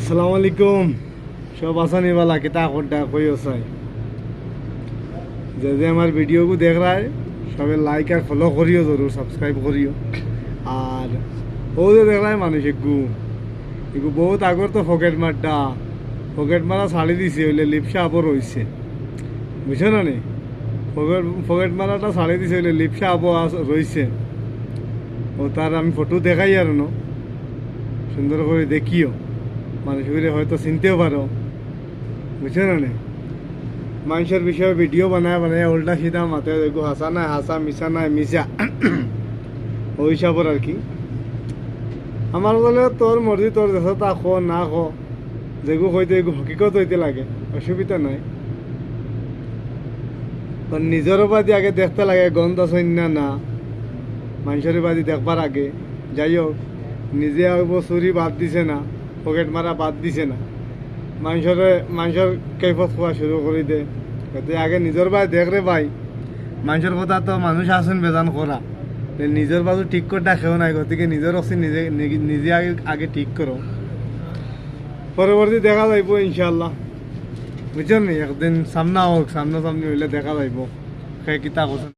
আসসালামু আলাইকুম সব আসানি वाला किता कोड्डा कोई ओसाई যে যে আমার ভিডিও को देख रहा है সবাই লাইক আর ফলো করিও জরুর সাবস্ক্রাইব করিও আর ও যে দেখ रहा है মানুষ এগু বহুত আগর তো পকেট মারা ছাড়ি দিছে হইলে লিপসা আপর হইছে বুঝছো না নি পকেট মারাটা ছাড়ি দিছে হইলে লিপসা আপর রইছে ও তার আমি ফটো দেখাই আর ন সুন্দর করে দেখিও মানুষগুলি হয়তো চিনতেও পারো বুঝছো না মানুষের বিষয়ে ভিডিও বানায় উল্টা সিধা মাথায় দেখো হাসা নাই হাসা মিশা নাই মিশা ওই হিসাবর আর কি আমার বলে তোর মর্জি তোর দেশ তা খো না খো যেগু হইতে এগু হকিকত হইতে লাগে অসুবিধা নাই নিজের বাদি আগে দেখতে লাগে গন্ধ সৈন্য না মানুষের বাদি দেখবার আগে যাই হোক নিজে চুরি বাদ দিছে না পকেট মারা বাদ দিছে না মানুষের কৈফত খোয়া শুরু করে দে এতে আগে নিজের ভাই দেখ রে ভাই মানুষের কথা তো মানুষ আসুন বেজান করা নিজের বাজু ঠিক করে রাখেও নাই গতিকে নিজের অক্সি নিজে আগে ঠিক করো পরবর্তী দেখা যাইব ইনশাল্লাহ বুঝছেন নি একদিন সামনা হোক সামনাসামনি হইলে দেখা যাইব সেই কিতা কথা